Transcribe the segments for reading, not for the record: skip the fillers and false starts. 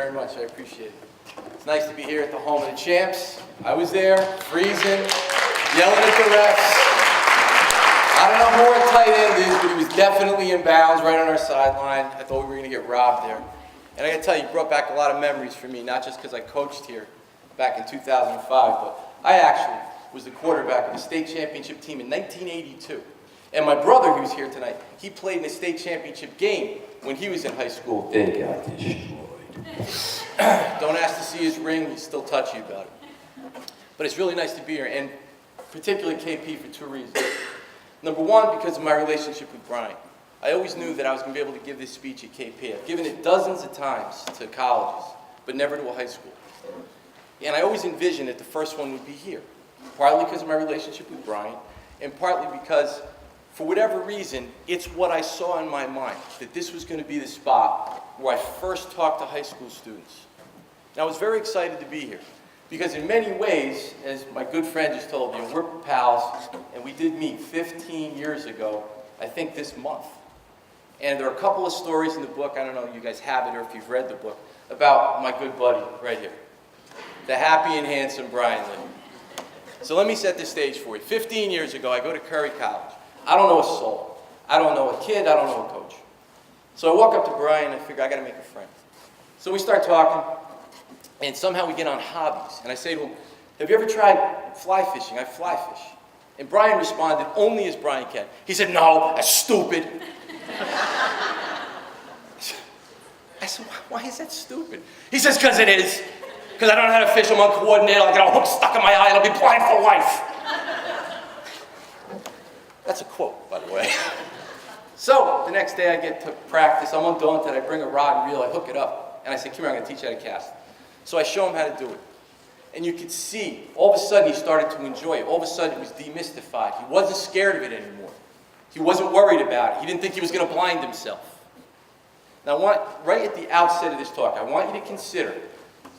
very much. I appreciate it. It's nice to be here at the home of the champs. I was there, freezing, yelling at the refs. I don't know who our tight end is, but he was definitely in bounds right on our sideline. I thought we were going to get robbed there. And I got to tell you, it brought back a lot of memories for me, not just because I coached here back in 2005, but I actually was the quarterback of the state championship team in 1982. And my brother, who's here tonight, he played in a state championship game when he was in high school. They got destroyed. Don't ask to see his ring, he's still touchy about it. But it's really nice to be here, and particularly KP for two reasons. Number one, because of my relationship with Brian. I always knew that I was going to be able to give this speech at KP. I've given it dozens of times to colleges, but never to a high school. And I always envisioned that the first one would be here, partly because of my relationship with Brian, and partly because, for whatever reason, it's what I saw in my mind, that this was going to be the spot where I first talked to high school students. And I was very excited to be here, because in many ways, as my good friend just told you, we're pals, and we did meet 15 years ago, I think this month. And there are a couple of stories in the book, I don't know if you guys have it or if you've read the book, about my good buddy right here, the happy and handsome Brian Lee. So let me set the stage for you. 15 years ago, I go to Curry College. I don't know a soul. I don't know a kid. I don't know a coach. So I walk up to Brian and I figure I got to make a friend. So we start talking, and somehow we get on hobbies. And I say to him, have you ever tried fly fishing? I fly fish. And Brian responded only as Brian can. He said, no, that's stupid. I said, why is that stupid? He says, because it is. Because I don't know how to fish, I'm uncoordinated, I'll get a hook stuck in my eye, and I'll be blind for life. That's a quote, by the way. So, the next day I get to practice, I'm undaunted, I bring a rod and reel, I hook it up, and I say, come here, I'm going to teach you how to cast. So I show him how to do it. And you could see, all of a sudden he started to enjoy it. All of a sudden it was demystified. He wasn't scared of it anymore. He wasn't worried about it. He didn't think he was going to blind himself. Now, right at the outset of this talk, I want you to consider,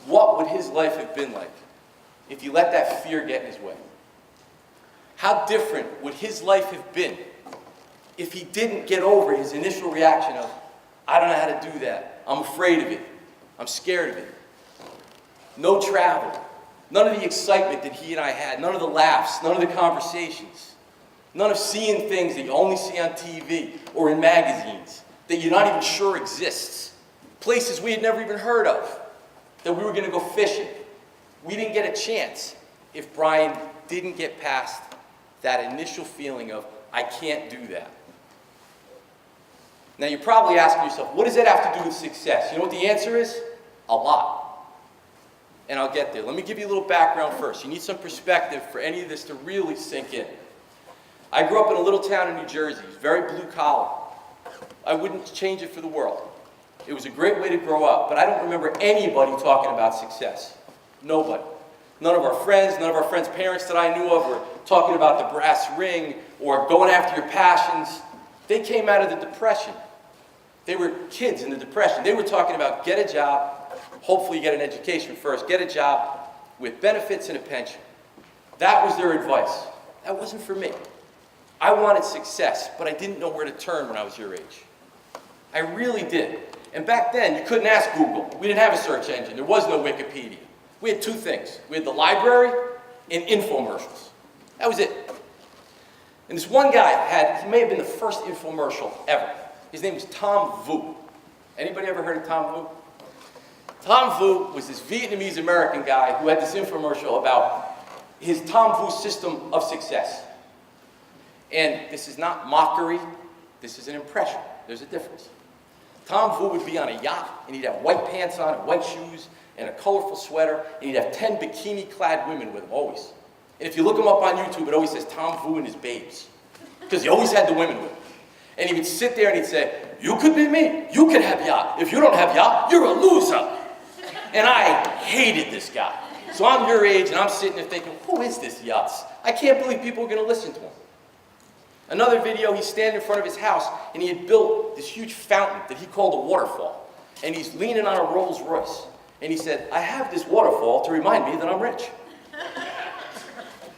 what would his life have been like if he let that fear get in his way? How different would his life have been if he didn't get over his initial reaction of, I don't know how to do that. I'm afraid of it. I'm scared of it. No travel. None of the excitement that he and I had. None of the laughs. None of the conversations. None of seeing things that you only see on TV or in magazines that you're not even sure exists. Places we had never even heard of, that we were going to go fishing. We didn't get a chance if Brian didn't get past that initial feeling of, I can't do that. Now you're probably asking yourself, what does that have to do with success? You know what the answer is? A lot. And I'll get there. Let me give you a little background first. You need some perspective for any of this to really sink in. I grew up in a little town in New Jersey, very blue collar. I wouldn't change it for the world. It was a great way to grow up, but I don't remember anybody talking about success. Nobody. None of our friends' parents that I knew of were talking about the brass ring or going after your passions. They came out of the Depression. They were kids in the Depression. They were talking about get a job, hopefully you get an education first, get a job with benefits and a pension. That was their advice. That wasn't for me. I wanted success, but I didn't know where to turn when I was your age. I really did. And back then, you couldn't ask Google. We didn't have a search engine. There was no Wikipedia. We had two things. We had the library and infomercials. That was it. And this one guy he may have been the first infomercial ever. His name was Tom Vu. Anybody ever heard of Tom Vu? Tom Vu was this Vietnamese American guy who had this infomercial about his Tom Vu system of success. And this is not mockery. This is an impression. There's a difference. Tom Vu would be on a yacht, and he'd have white pants on and white shoes and a colorful sweater, and he'd have 10 bikini-clad women with him, always. And if you look him up on YouTube, it always says Tom Vu and his babes, because he always had the women with him. And he would sit there and he'd say, you could be me. You could have yacht. If you don't have yacht, you're a loser. And I hated this guy. So I'm your age, and I'm sitting there thinking, who is this Yutz? I can't believe people are going to listen to him. Another video, he's standing in front of his house, and he had built this huge fountain that he called a waterfall. And he's leaning on a Rolls Royce. And he said, I have this waterfall to remind me that I'm rich.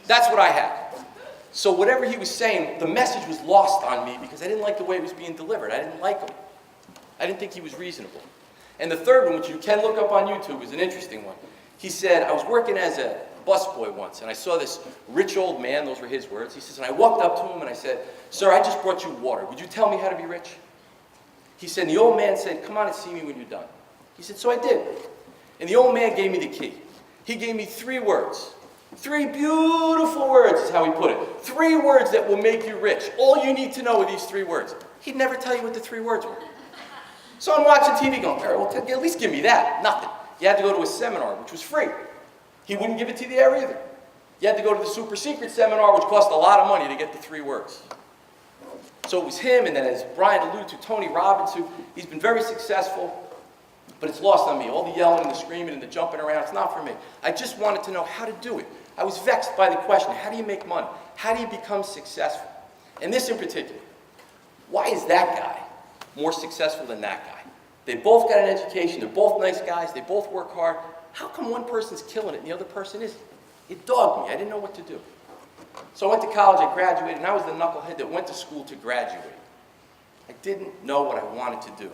That's what I had. So whatever he was saying, the message was lost on me because I didn't like the way it was being delivered. I didn't like him. I didn't think he was reasonable. And the third one, which you can look up on YouTube, is an interesting one. He said, I was working as a busboy once, and I saw this rich old man, those were his words. He says, and I walked up to him and I said, sir, I just brought you water. Would you tell me how to be rich? He said, and the old man said, come on and see me when you're done. He said, so I did. And the old man gave me the key. He gave me 3 words. 3 beautiful words is how he put it. 3 words that will make you rich. All you need to know are these 3 words. He'd never tell you what the 3 words were. So I'm watching TV going, all right, well, at least give me that. Nothing. You had to go to a seminar, which was free. He wouldn't give it to you there either. You had to go to the super secret seminar, which cost a lot of money to get the 3 words. So it was him, and then as Brian alluded to, Tony Robbins, who he's been very successful, but it's lost on me. All the yelling and the screaming and the jumping around, it's not for me. I just wanted to know how to do it. I was vexed by the question, how do you make money? How do you become successful? And this in particular, why is that guy more successful than that guy? They both got an education, they're both nice guys, they both work hard. How come one person's killing it and the other person isn't? It dogged me, I didn't know what to do. So I went to college, I graduated, and I was the knucklehead that went to school to graduate. I didn't know what I wanted to do.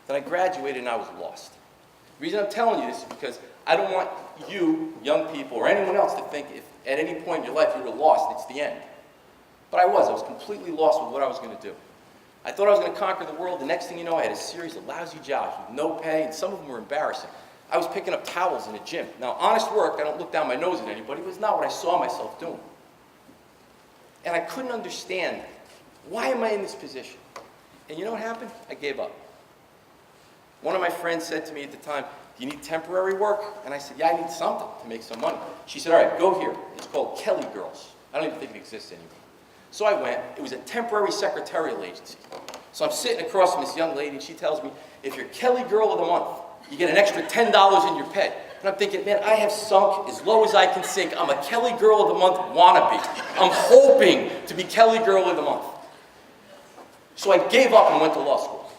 Then I graduated and I was lost. The reason I'm telling you this is because I don't want you, young people, or anyone else to think if at any point in your life you were lost, it's the end. But I was completely lost with what I was going to do. I thought I was going to conquer the world. The next thing you know, I had a series of lousy jobs with no pay, and some of them were embarrassing. I was picking up towels in a gym. Now, honest work, I don't look down my nose at anybody, it was not what I saw myself doing. And I couldn't understand, why am I in this position? And you know what happened? I gave up. One of my friends said to me at the time, do you need temporary work? And I said, yeah, I need something to make some money. She said, all right, go here. It's called Kelly Girls. I don't even think it exists anymore. So I went. It was a temporary secretarial agency. So I'm sitting across from this young lady, and she tells me, if you're Kelly Girl of the Month, you get an extra $10 in your pay. And I'm thinking, man, I have sunk as low as I can sink. I'm a Kelly Girl of the Month wannabe. I'm hoping to be Kelly Girl of the Month. So I gave up and went to law school.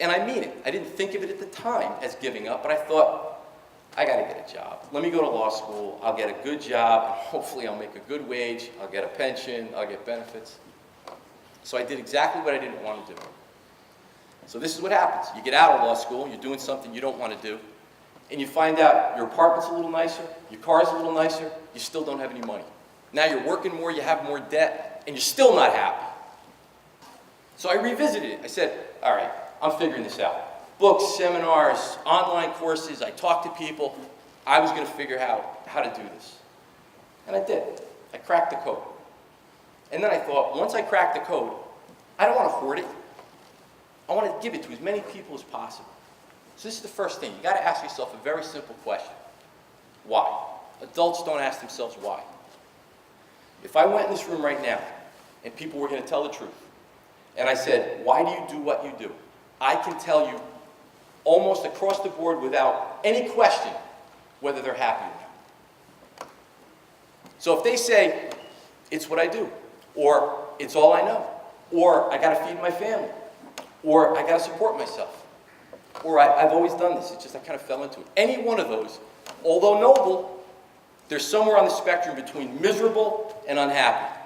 And I mean it. I didn't think of it at the time as giving up, but I thought, I got to get a job. Let me go to law school. I'll get a good job, and hopefully I'll make a good wage. I'll get a pension. I'll get benefits. So I did exactly what I didn't want to do. So this is what happens. You get out of law school, you're doing something you don't want to do, and you find out your apartment's a little nicer, your car's a little nicer, you still don't have any money. Now you're working more, you have more debt, and you're still not happy. So I revisited it. I said, all right, I'm figuring this out. Books, seminars, online courses, I talked to people. I was going to figure out how to do this. And I did. I cracked the code. And then I thought, once I cracked the code, I don't want to hoard it. I want to give it to as many people as possible. So this is the first thing. You got to ask yourself a very simple question. Why? Adults don't ask themselves why. If I went in this room right now and people were going to tell the truth, and I said, why do you do what you do? I can tell you almost across the board without any question whether they're happy or not. So if they say, it's what I do, or it's all I know, or I got to feed my family, or I got to support myself, or I've always done this, it's just I kind of fell into it. Any one of those, although noble, they're somewhere on the spectrum between miserable and unhappy.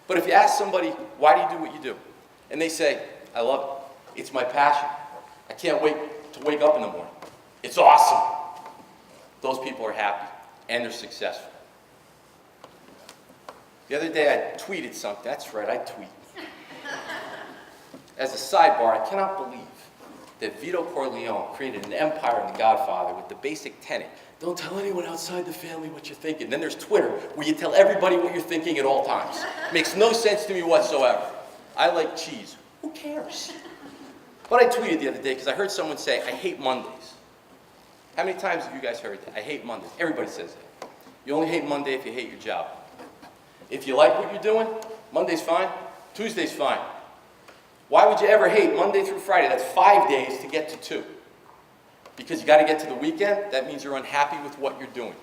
But if you ask somebody, why do you do what you do? And they say, I love it. It's my passion. I can't wait to wake up in the morning. It's awesome. Those people are happy and they're successful. The other day I tweeted something. That's right, I tweet. As a sidebar, I cannot believe that Vito Corleone created an empire in The Godfather with the basic tenet. Don't tell anyone outside the family what you're thinking. Then there's Twitter, where you tell everybody what you're thinking at all times. Makes no sense to me whatsoever. I like cheese. Who cares? But I tweeted the other day because I heard someone say, I hate Mondays. How many times have you guys heard that? I hate Mondays. Everybody says that. You only hate Monday if you hate your job. If you like what you're doing, Monday's fine, Tuesday's fine. Why would you ever hate Monday through Friday? That's 5 days to get to 2. Because you got to get to the weekend, that means you're unhappy with what you're doing.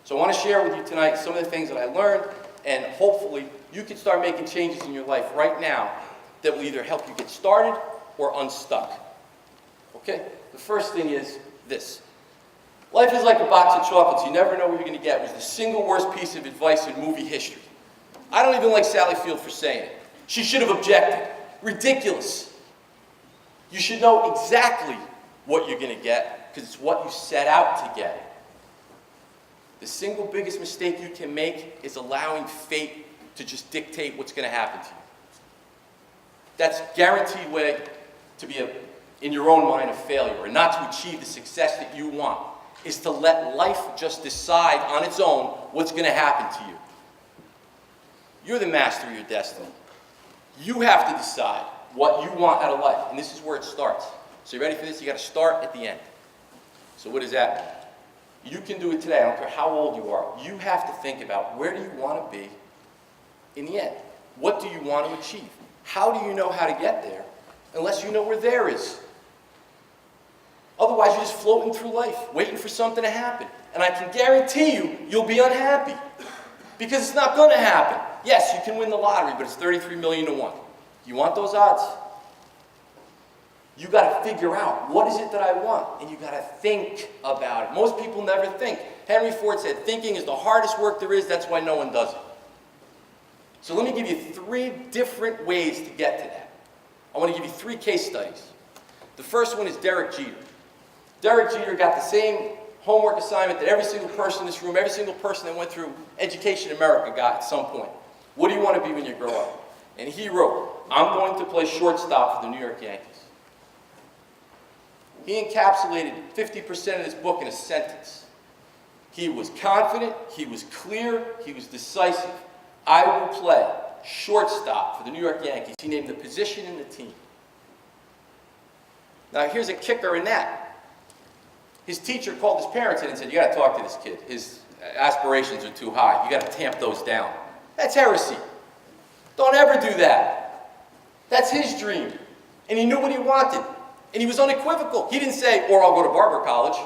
So I want to share with you tonight some of the things that I learned, and hopefully you can start making changes in your life right now that will either help you get started or unstuck. Okay? The first thing is this. Life is like a box of chocolates. You never know what you're going to get. It was the single worst piece of advice in movie history. I don't even like Sally Field for saying it. She should have objected. Ridiculous. You should know exactly what you're going to get because it's what you set out to get. The single biggest mistake you can make is allowing fate to just dictate what's going to happen to you. That's a guaranteed way to be, in your own mind, a failure and not to achieve the success that you want, is to let life just decide on its own what's going to happen to you. You're the master of your destiny. You have to decide what you want out of life, and this is where it starts. So you ready for this? You got to start at the end. So what does that mean? You can do it today. I don't care how old you are. You have to think about, where do you want to be in the end? What do you want to achieve? How do you know how to get there unless you know where there is? Otherwise, you're just floating through life, waiting for something to happen. And I can guarantee you, you'll be unhappy. Because it's not going to happen. Yes, you can win the lottery, but it's 33 million to 1. You want those odds? You got to figure out, what is it that I want? And you got to think about it. Most people never think. Henry Ford said, thinking is the hardest work there is, that's why no one does it. So let me give you 3 different ways to get to that. I want to give you 3 case studies. The first one is Derek Jeter. Derek Jeter got the same homework assignment that every single person in this room, every single person that went through Education America got at some point. What do you want to be when you grow up? And he wrote, I'm going to play shortstop for the New York Yankees. He encapsulated 50% of this book in a sentence. He was confident, he was clear, he was decisive. I will play shortstop for the New York Yankees. He named the position in the team. Now here's a kicker in that. His teacher called his parents in and said, you got to talk to this kid. His aspirations are too high. You got to tamp those down. That's heresy. Don't ever do that. That's his dream. And he knew what he wanted. And he was unequivocal. He didn't say, or I'll go to barber college.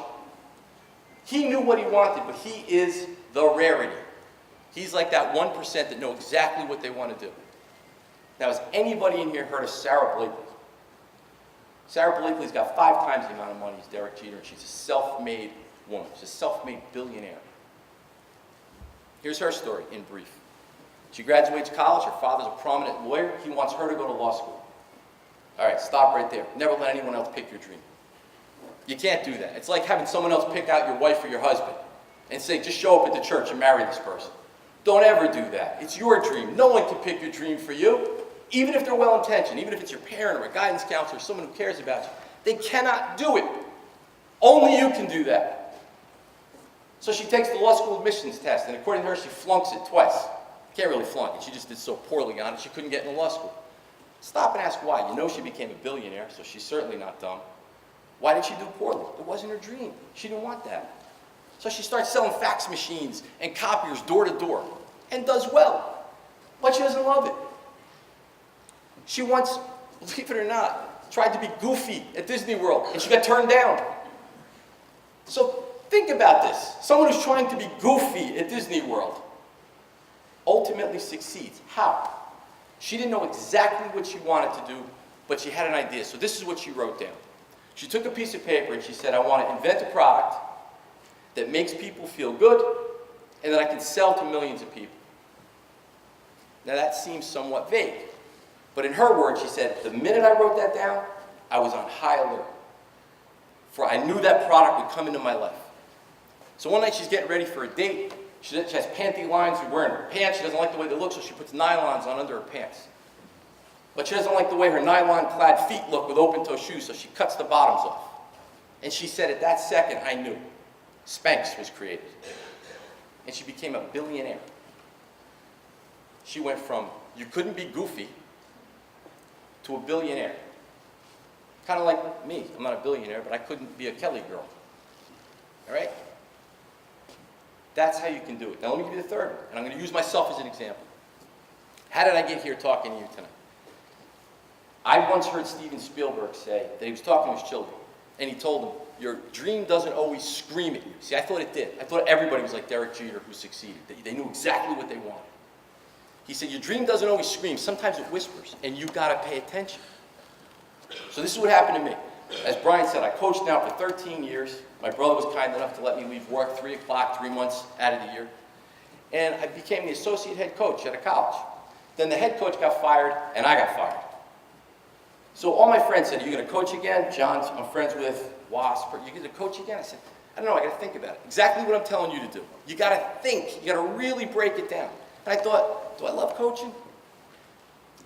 He knew what he wanted, but he is the rarity. He's like that 1% that know exactly what they want to do. Now, has anybody in here heard of Sarah Blakely? Sarah Blakely's got 5 times the amount of money as Derek Jeter, and she's a self-made woman. She's a self-made billionaire. Here's her story in brief. She graduates college. Her father's a prominent lawyer. He wants her to go to law school. All right, stop right there. Never let anyone else pick your dream. You can't do that. It's like having someone else pick out your wife or your husband and say, just show up at the church and marry this person. Don't ever do that. It's your dream. No one can pick your dream for you. Even if they're well-intentioned, even if it's your parent or a guidance counselor or someone who cares about you, they cannot do it. Only you can do that. So she takes the law school admissions test, and according to her, she flunks it twice. Can't really flunk it. She just did so poorly on it, she couldn't get into law school. Stop and ask why. You know she became a billionaire, so she's certainly not dumb. Why did she do poorly? It wasn't her dream. She didn't want that. So she starts selling fax machines and copiers door to door, and does well. But she doesn't love it. She once, believe it or not, tried to be goofy at Disney World, and she got turned down. So think about this. Someone who's trying to be goofy at Disney World ultimately succeeds. How? She didn't know exactly what she wanted to do, but she had an idea. So this is what she wrote down. She took a piece of paper and she said, I want to invent a product that makes people feel good and that I can sell to millions of people. Now that seems somewhat vague. But in her words, she said, the minute I wrote that down, I was on high alert. For I knew that product would come into my life. So one night she's getting ready for a date. She has panty lines. She's wearing her pants. She doesn't like the way they look, so she puts nylons on under her pants. But she doesn't like the way her nylon-clad feet look with open-toe shoes, so she cuts the bottoms off. And she said, at that second, I knew. Spanx was created. And she became a billionaire. She went from, you couldn't be goofy, to a billionaire. Kind of like me. I'm not a billionaire, but I couldn't be a Kelly girl. All right? That's how you can do it. Now let me give you the third one, and I'm going to use myself as an example. How did I get here talking to you tonight? I once heard Steven Spielberg say that he was talking to his children, and he told them, your dream doesn't always scream at you. See, I thought it did. I thought everybody was like Derek Jeter who succeeded. They knew exactly what they wanted. He said, your dream doesn't always scream. Sometimes it whispers, and you got to pay attention. So this is what happened to me. As Brian said, I coached now for 13 years. My brother was kind enough to let me leave work 3 o'clock, 3 months out of the year. And I became the associate head coach at a college. Then the head coach got fired, and I got fired. So all my friends said, are you going to coach again? John's, I'm friends with, Wasp, are you going to coach again? I said, I don't know, I got to think about it. Exactly what I'm telling you to do. You got to think, you got to really break it down. And I thought, do I love coaching?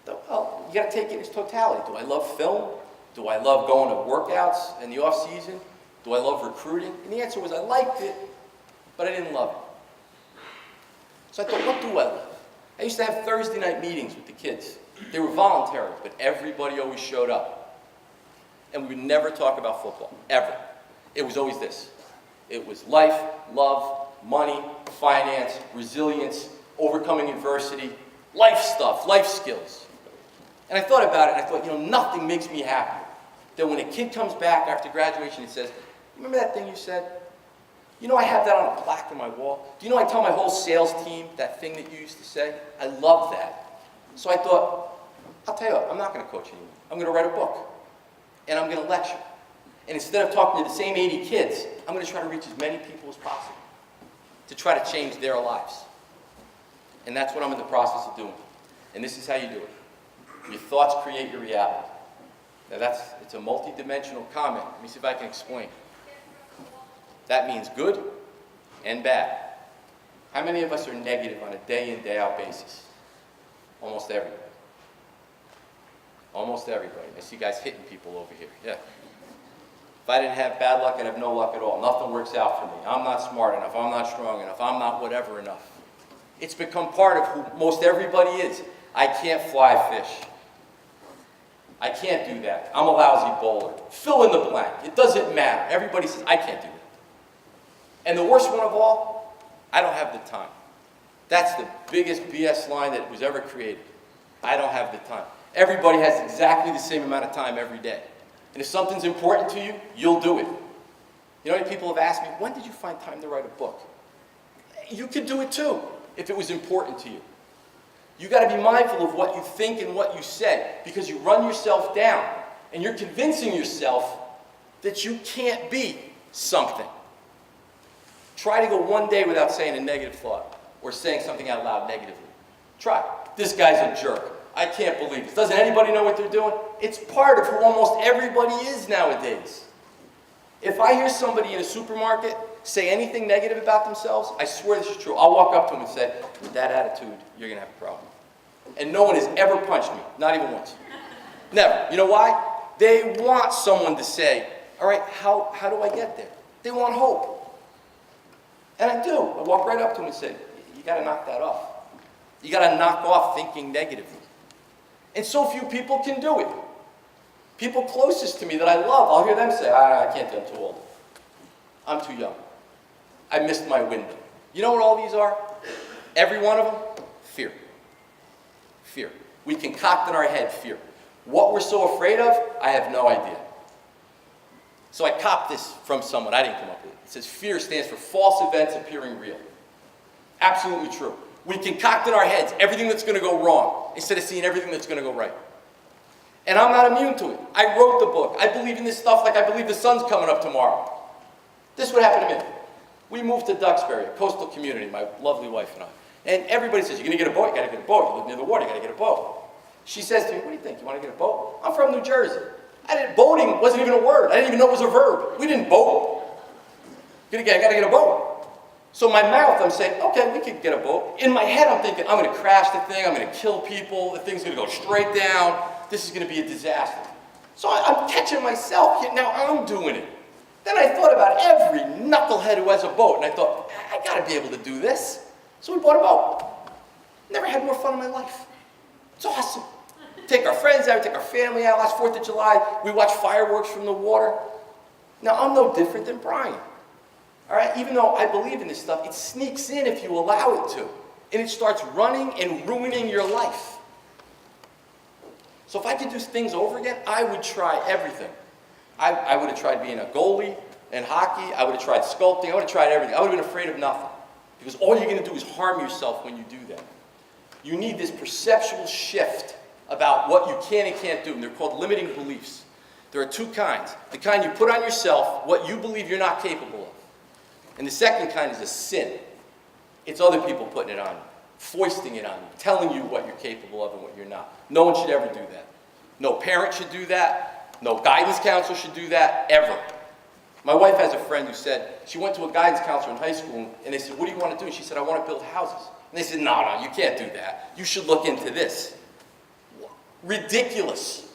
Well, you got to take it in its totality. Do I love film? Do I love going to workouts in the off season? Do I love recruiting? And the answer was I liked it, but I didn't love it. So I thought, what do I love? I used to have Thursday night meetings with the kids. They were voluntary, but everybody always showed up. And we would never talk about football, ever. It was always this. It was life, love, money, finance, resilience, overcoming adversity, life stuff, life skills. And I thought about it, and I thought, nothing makes me happier than when a kid comes back after graduation and says, remember that thing you said? I have that on a plaque on my wall. Do you know I tell my whole sales team that thing that you used to say? I love that. So I thought, I'll tell you what, I'm not going to coach anymore. I'm going to write a book, and I'm going to lecture. And instead of talking to the same 80 kids, I'm going to try to reach as many people as possible to try to change their lives. And that's what I'm in the process of doing. And this is how you do it. Your thoughts create your reality. Now it's a multi-dimensional comment. Let me see if I can explain. That means good and bad. How many of us are negative on a day in, day out basis? Almost everybody. Almost everybody. I see guys hitting people over here. Yeah. If I didn't have bad luck, I'd have no luck at all. Nothing works out for me. I'm not smart enough. I'm not strong enough. I'm not whatever enough. It's become part of who most everybody is. I can't fly fish. I can't do that. I'm a lousy bowler. Fill in the blank. It doesn't matter. Everybody says, I can't do that. And the worst one of all, I don't have the time. That's the biggest BS line that was ever created. I don't have the time. Everybody has exactly the same amount of time every day. And if something's important to you, you'll do it. You know, people have asked me, when did you find time to write a book? You could do it too, if it was important to you. You got to be mindful of what you think and what you say, because you run yourself down, and you're convincing yourself that you can't be something. Try to go one day without saying a negative thought, or saying something out loud negatively. Try. This guy's a jerk. I can't believe this. Doesn't anybody know what they're doing? It's part of who almost everybody is nowadays. If I hear somebody in a supermarket say anything negative about themselves, I swear this is true. I'll walk up to them and say, with that attitude, you're going to have a problem. And no one has ever punched me, not even once. Never. You know why? They want someone to say, all right, how do I get there? They want hope. And I do. I walk right up to them and say, you got to knock that off. You got to knock off thinking negatively. And so few people can do it. People closest to me that I love, I'll hear them say, I can't do it, I'm too old. I'm too young. I missed my window. You know what all these are? Every one of them? Fear. Fear. We concoct in our head fear. What we're so afraid of, I have no idea. So I copped this from someone. I didn't come up with it. It says fear stands for false events appearing real. Absolutely true. We concoct in our heads everything that's going to go wrong instead of seeing everything that's going to go right. And I'm not immune to it. I wrote the book. I believe in this stuff like I believe the sun's coming up tomorrow. This is what happened to me. We moved to Duxbury, a coastal community, my lovely wife and I. And everybody says, you're going to get a boat? You got to get a boat. You live near the water, you got to get a boat. She says to me, what do you think? You want to get a boat? I'm from New Jersey. Boating wasn't even a word. I didn't even know it was a verb. We didn't boat. I got to get a boat. So in my mouth, I'm saying, okay, we could get a boat. In my head, I'm thinking, I'm going to crash the thing. I'm going to kill people. The thing's going to go straight down. This is going to be a disaster. So I'm catching myself. Now I'm doing it. Then I thought about every knucklehead who has a boat. And I thought, I got to be able to do this. So we bought a boat. Never had more fun in my life. It's awesome. Take our friends out, take our family out. Last 4th of July, we watch fireworks from the water. Now, I'm no different than Brian. All right? Even though I believe in this stuff, it sneaks in if you allow it to. And it starts running and ruining your life. So if I could do things over again, I would try everything. I would have tried being a goalie in hockey. I would have tried sculpting. I would have tried everything. I would have been afraid of nothing. Because all you're going to do is harm yourself when you do that. You need this perceptual shift about what you can and can't do. And they're called limiting beliefs. There are two kinds. The kind you put on yourself, what you believe you're not capable of. And the second kind is a sin. It's other people putting it on you, foisting it on you, telling you what you're capable of and what you're not. No one should ever do that. No parent should do that. No guidance counselor should do that, ever. My wife has a friend who said, she went to a guidance counselor in high school, and they said, what do you want to do? And she said, I want to build houses. And they said, no, you can't do that. You should look into this. Ridiculous.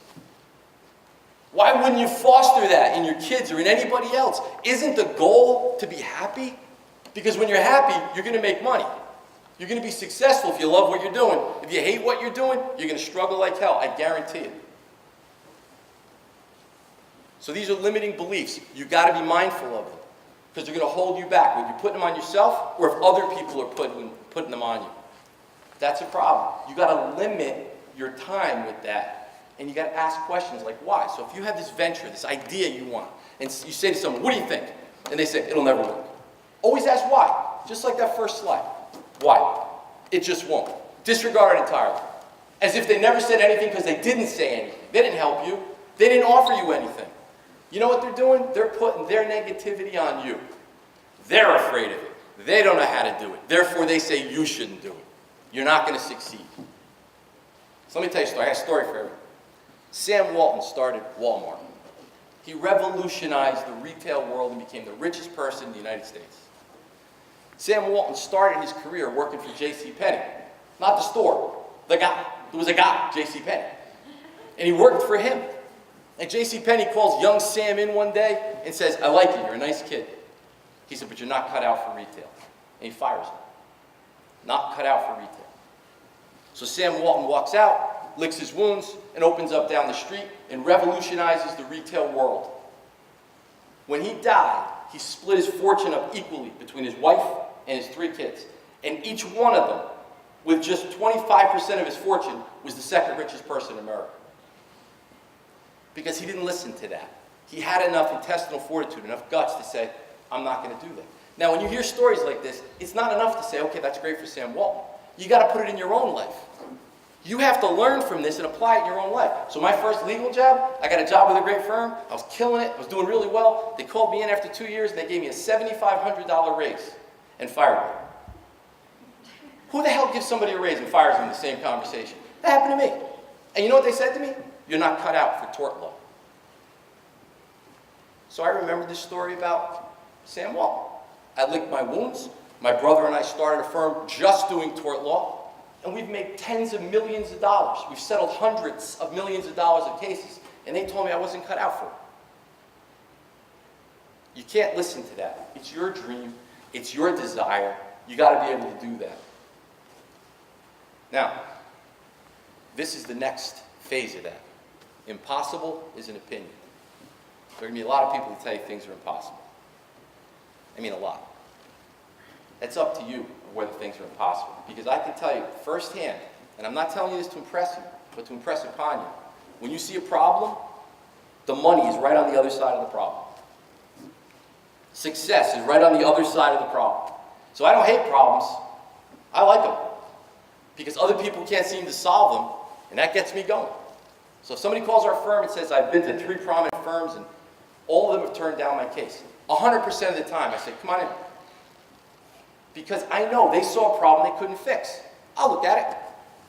Why wouldn't you foster that in your kids or in anybody else? Isn't the goal to be happy? Because when you're happy, you're going to make money. You're going to be successful if you love what you're doing. If you hate what you're doing, you're going to struggle like hell. I guarantee it. So these are limiting beliefs. You've got to be mindful of them because they're going to hold you back. Whether you're putting them on yourself or if other people are putting them on you. That's a problem. You've got to limit your time with that, and you got to ask questions like why. So if you have this venture, this idea you want, and you say to someone, what do you think? And they say, it'll never work. Always ask why. Just like that first slide. Why? It just won't. Disregard it entirely. As if they never said anything because they didn't say anything. They didn't help you. They didn't offer you anything. You know what they're doing? They're putting their negativity on you. They're afraid of it. They don't know how to do it. Therefore, they say you shouldn't do it. You're not going to succeed. So let me tell you a story. I have a story for everyone. Sam Walton started Walmart. He revolutionized the retail world and became the richest person in the United States. Sam Walton started his career working for J.C. Penney. Not the store. The guy. There was a guy, J.C. Penney. And he worked for him. And J.C. Penney calls young Sam in one day and says, I like you. You're a nice kid. He said, but you're not cut out for retail. And he fires him. Not cut out for retail. So Sam Walton walks out, licks his wounds, and opens up down the street and revolutionizes the retail world. When he died, he split his fortune up equally between his wife and his 3 kids. And each one of them, with just 25% of his fortune, was the second richest person in America. Because he didn't listen to that. He had enough intestinal fortitude, enough guts to say, I'm not going to do that. Now, when you hear stories like this, it's not enough to say, okay, that's great for Sam Walton. You got to put it in your own life. You have to learn from this and apply it in your own life. So my first legal job, I got a job with a great firm. I was killing it. I was doing really well. They called me in after 2 years, and they gave me a $7,500 raise and fired me. Who the hell gives somebody a raise and fires them in the same conversation? That happened to me. And you know what they said to me? You're not cut out for tort law. So I remember this story about Sam Walton. I licked my wounds. My brother and I started a firm just doing tort law, and we've made tens of millions of dollars. We've settled hundreds of millions of dollars of cases, and they told me I wasn't cut out for it. You can't listen to that. It's your dream. It's your desire. You got to be able to do that. Now, this is the next phase of that. Impossible is an opinion. There are going to be a lot of people who tell you things are impossible. I mean a lot. It's up to you whether things are impossible. Because I can tell you firsthand, and I'm not telling you this to impress you, but to impress upon you. When you see a problem, the money is right on the other side of the problem. Success is right on the other side of the problem. So I don't hate problems. I like them. Because other people can't seem to solve them, and that gets me going. So if somebody calls our firm and says, I've been to 3 prominent firms, and all of them have turned down my case, 100% of the time I say, come on in. Because I know they saw a problem they couldn't fix. I'll look at it.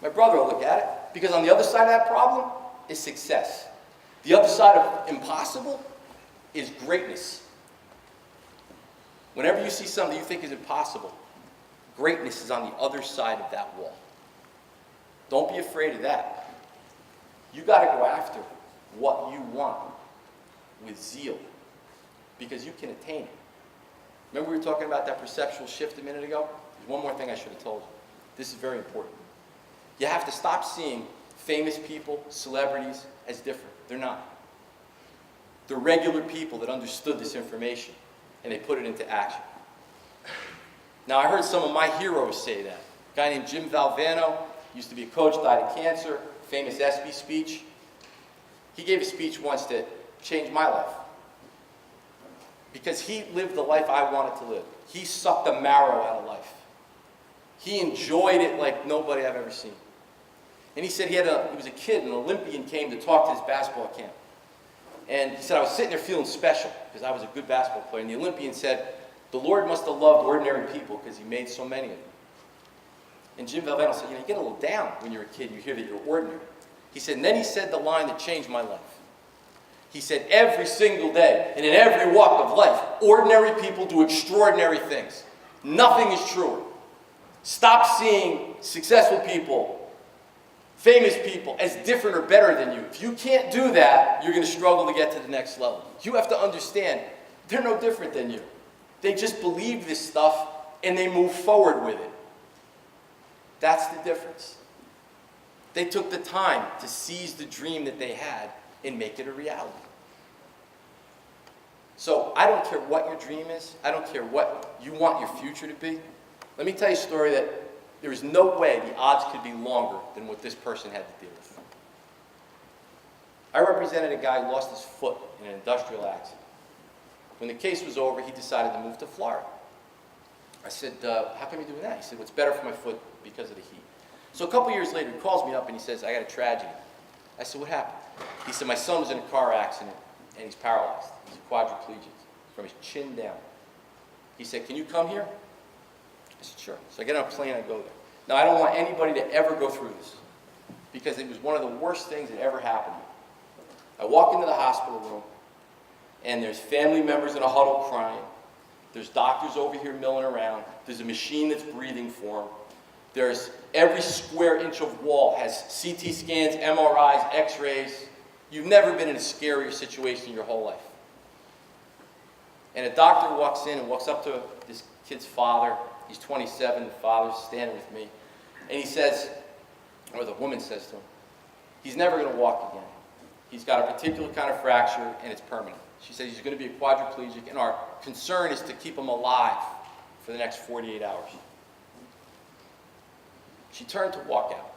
My brother will look at it. Because on the other side of that problem is success. The other side of impossible is greatness. Whenever you see something you think is impossible, greatness is on the other side of that wall. Don't be afraid of that. You got to go after what you want with zeal. Because you can attain it. Remember we were talking about that perceptual shift a minute ago? There's one more thing I should have told you. This is very important. You have to stop seeing famous people, celebrities, as different. They're not. They're regular people that understood this information, and they put it into action. Now, I heard some of my heroes say that. A guy named Jim Valvano, used to be a coach, died of cancer, famous ESPY speech. He gave a speech once that changed my life. Because he lived the life I wanted to live. He sucked the marrow out of life. He enjoyed it like nobody I've ever seen. And he said he was a kid, an Olympian came to talk to his basketball camp. And he said, I was sitting there feeling special because I was a good basketball player. And the Olympian said, the Lord must have loved ordinary people because he made so many of them. And Jim Valvano said, you get a little down when you're a kid, you hear that you're ordinary. He said, and then he said the line that changed my life. He said, every single day and in every walk of life, ordinary people do extraordinary things. Nothing is truer. Stop seeing successful people, famous people, as different or better than you. If you can't do that, you're going to struggle to get to the next level. You have to understand, they're no different than you. They just believe this stuff and they move forward with it. That's the difference. They took the time to seize the dream that they had and make it a reality. So I don't care what your dream is. I don't care what you want your future to be. Let me tell you a story that there is no way the odds could be longer than what this person had to deal with. I represented a guy who lost his foot in an industrial accident. When the case was over, he decided to move to Florida. I said, how come you're doing that? He said, well, it's better for my foot because of the heat. So a couple years later, he calls me up and he says, I got a tragedy. I said, what happened? He said, my son was in a car accident and he's paralyzed. He's a quadriplegic from his chin down. He said, can you come here? I said, sure. So I get on a plane, I go there. Now, I don't want anybody to ever go through this because it was one of the worst things that ever happened to me. I walk into the hospital room and there's family members in a huddle crying. There's doctors over here milling around. There's a machine that's breathing for them. There's every square inch of wall has CT scans, MRIs, X-rays. You've never been in a scarier situation in your whole life. And a doctor walks in and walks up to this kid's father. He's 27, the father's standing with me. And he says, or the woman says to him, he's never going to walk again. He's got a particular kind of fracture and it's permanent. She says he's going to be a quadriplegic and our concern is to keep him alive for the next 48 hours. She turned to walk out.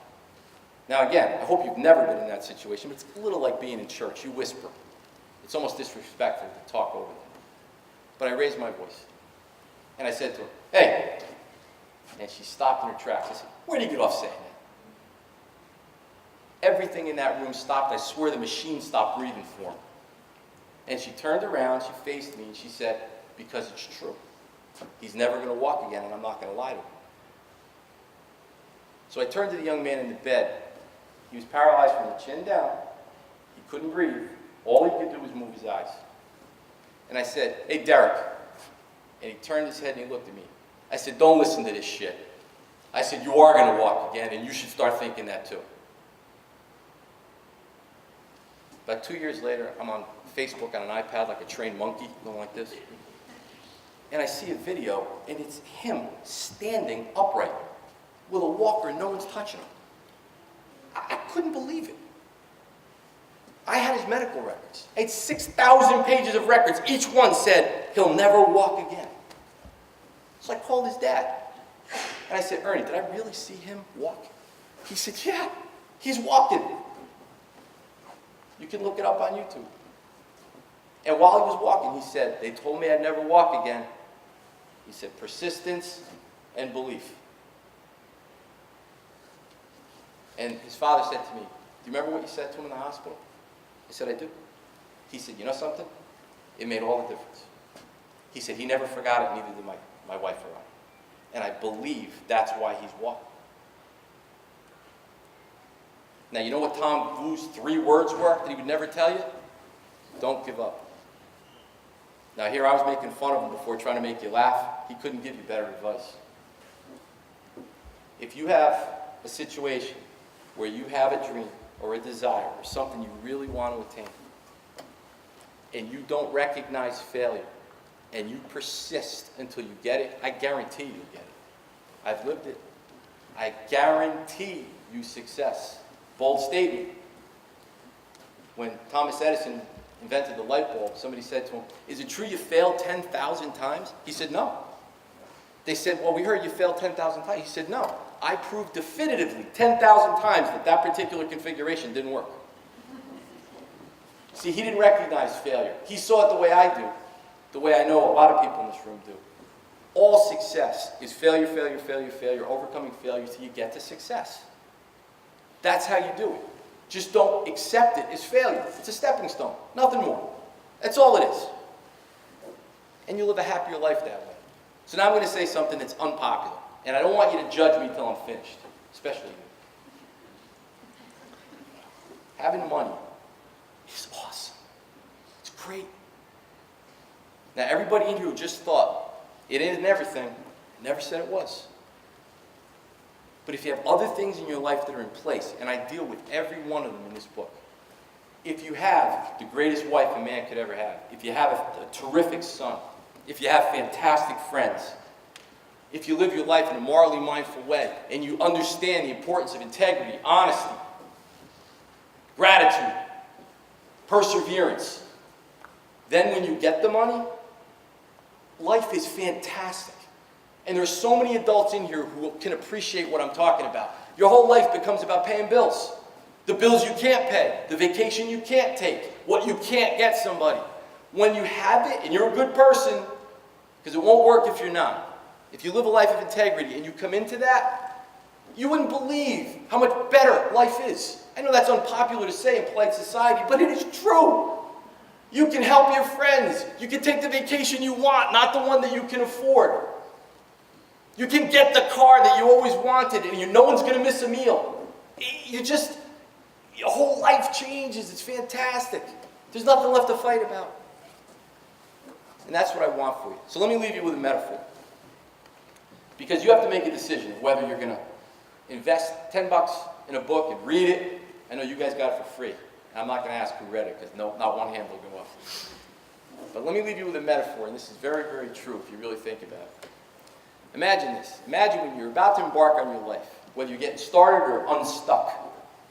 Now again, I hope you've never been in that situation, but it's a little like being in church. You whisper. It's almost disrespectful to talk over them. But I raised my voice. And I said to her, hey! And she stopped in her tracks. I said, where did you get off saying that? Everything in that room stopped. I swear the machine stopped breathing for him. And she turned around, she faced me, and she said, because it's true. He's never going to walk again, and I'm not going to lie to him. So I turned to the young man in the bed. He was paralyzed from the chin down. He couldn't breathe. All he could do was move his eyes. And I said, hey, Derek. And he turned his head and he looked at me. I said, don't listen to this shit. I said, you are going to walk again, and you should start thinking that too. About 2 years later, I'm on Facebook on an iPad like a trained monkey, going like this. And I see a video, and it's him standing upright with a walker, and no one's touching him. I couldn't believe it. I had his medical records. I had 6,000 pages of records. Each one said, he'll never walk again. So I called his dad. And I said, Ernie, did I really see him walk? He said, yeah, he's walking. You can look it up on YouTube. And while he was walking, he said, they told me I'd never walk again. He said, persistence and belief. And his father said to me, do you remember what you said to him in the hospital? I said, I do. He said, you know something? It made all the difference. He said, he never forgot it, neither did my wife or I. And I believe that's why he's walking. Now, you know what Tom Blue's 3 words were that he would never tell you? Don't give up. Now, here I was making fun of him before trying to make you laugh. He couldn't give you better advice. If you have a situation where you have a dream or a desire or something you really want to attain, and you don't recognize failure, and you persist until you get it, I guarantee you'll get it. I've lived it. I guarantee you success. Bold statement. When Thomas Edison invented the light bulb, somebody said to him, is it true you failed 10,000 times? He said, no. They said, well, we heard you failed 10,000 times. He said, no. I proved definitively 10,000 times that that particular configuration didn't work. See, he didn't recognize failure. He saw it the way I do, the way I know a lot of people in this room do. All success is failure, failure, failure, failure, overcoming failure till you get to success. That's how you do it. Just don't accept it as failure. It's a stepping stone, nothing more. That's all it is. And you live a happier life that way. So now I'm going to say something that's unpopular. And I don't want you to judge me till I'm finished, especially you. having money is awesome. It's great. Now, everybody in here who just thought it isn't everything, never said it was. But if you have other things in your life that are in place, and I deal with every one of them in this book, if you have the greatest wife a man could ever have, if you have a terrific son, if you have fantastic friends, if you live your life in a morally mindful way, and you understand the importance of integrity, honesty, gratitude, perseverance, then when you get the money, life is fantastic. And there's so many adults in here who can appreciate what I'm talking about. Your whole life becomes about paying bills. The bills you can't pay, the vacation you can't take, what you can't get somebody. When you have it and you're a good person, because it won't work if you're not. If you live a life of integrity and you come into that, you wouldn't believe how much better life is. I know that's unpopular to say in polite society, but it is true. You can help your friends. You can take the vacation you want, not the one that you can afford. You can get the car that you always wanted, and no one's going to miss a meal. Your whole life changes. It's fantastic. There's nothing left to fight about. And that's what I want for you. So let me leave you with a metaphor. Because you have to make a decision of whether you're going to invest $10 in a book and read it. I know you guys got it for free. I'm not going to ask who read it, because not one hand will go up. But let me leave you with a metaphor, and this is very, very true if you really think about it. Imagine this. Imagine when you're about to embark on your life, whether you're getting started or unstuck.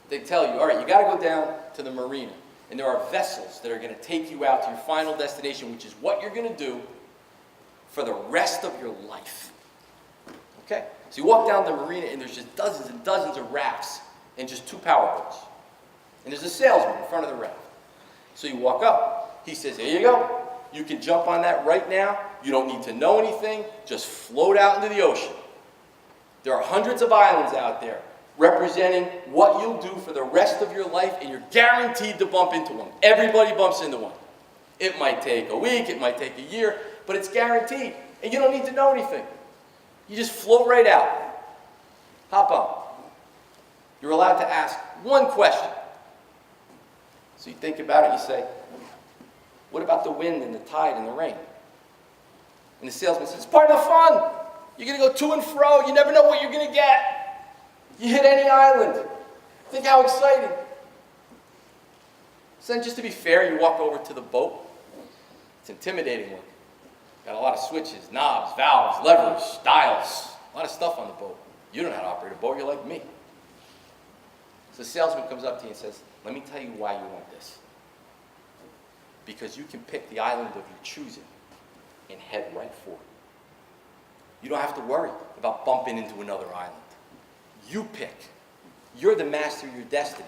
They tell you, all right, you got to go down to the marina, and there are vessels that are going to take you out to your final destination, which is what you're going to do for the rest of your life. Okay? So you walk down the marina, and there's just dozens and dozens of rafts and just 2 powerboats. And there's a salesman in front of the raft. So you walk up. He says, here you go. You can jump on that right now. You don't need to know anything. Just float out into the ocean. There are hundreds of islands out there representing what you'll do for the rest of your life, and you're guaranteed to bump into one. Everybody bumps into one. It might take a week, it might take a year, but it's guaranteed. And you don't need to know anything. You just float right out. Hop on. You're allowed to ask one question. So you think about it, you say, what about the wind and the tide and the rain? And the salesman says, it's part of the fun. You're going to go to and fro. You never know what you're going to get. You hit any island. Think how exciting. So then, just to be fair, you walk over to the boat. It's intimidating work. Got a lot of switches, knobs, valves, levers, dials. A lot of stuff on the boat. You don't know how to operate a boat. You're like me. So the salesman comes up to you and says, let me tell you why you want this. Because you can pick the island of your choosing and head right for it. You don't have to worry about bumping into another island. You pick. You're the master of your destiny.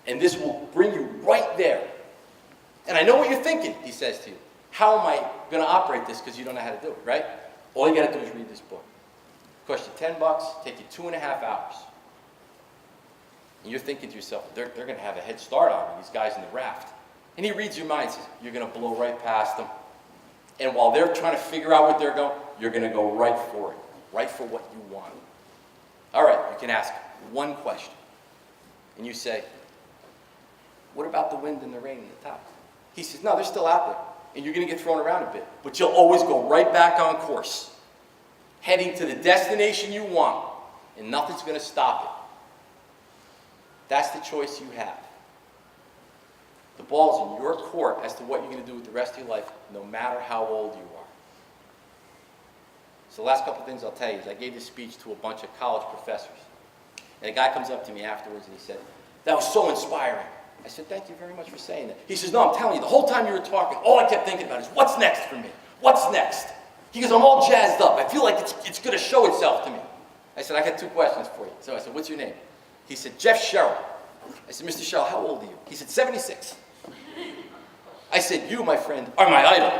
And this will bring you right there. And I know what you're thinking, he says to you. How am I going to operate this, because you don't know how to do it, right? All you got to do is read this book. Cost you $10, take you 2.5 hours. And you're thinking to yourself, they're going to have a head start on me, these guys in the raft. And he reads your mind and says, you're going to blow right past them. And while they're trying to figure out what they're going, you're going to go right for it. Right for what you want. All right, you can ask one question. And you say, what about the wind and the rain and the tide? He says, no, they're still out there. And you're going to get thrown around a bit. But you'll always go right back on course. Heading to the destination you want. And nothing's going to stop it. That's the choice you have. The ball's in your court as to what you're going to do with the rest of your life, no matter how old you are. So the last couple of things I'll tell you is I gave this speech to a bunch of college professors. And a guy comes up to me afterwards and he said, that was so inspiring. I said, thank you very much for saying that. He says, no, I'm telling you, the whole time you were talking, all I kept thinking about is, what's next for me? What's next? He goes, I'm all jazzed up. I feel like it's going to show itself to me. I said, I got 2 questions for you. So I said, what's your name? He said, Jeff Sherrill. I said, Mr. Sherrill, how old are you? He said, 76. I said, you, my friend, are my idol.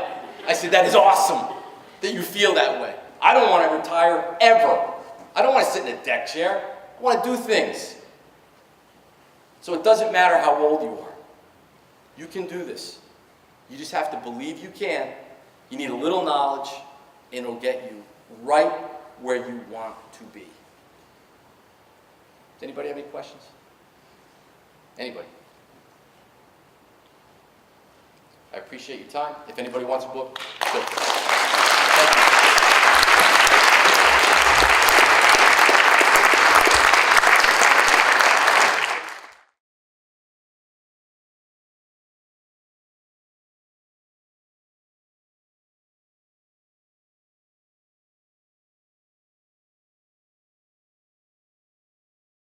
I said, that is awesome that you feel that way. I don't want to retire ever. I don't want to sit in a deck chair. I want to do things. So it doesn't matter how old you are. You can do this. You just have to believe you can. You need a little knowledge, and it'll get you right where you want to be. Does anybody have any questions? Anybody? I appreciate your time. If anybody wants a book, good.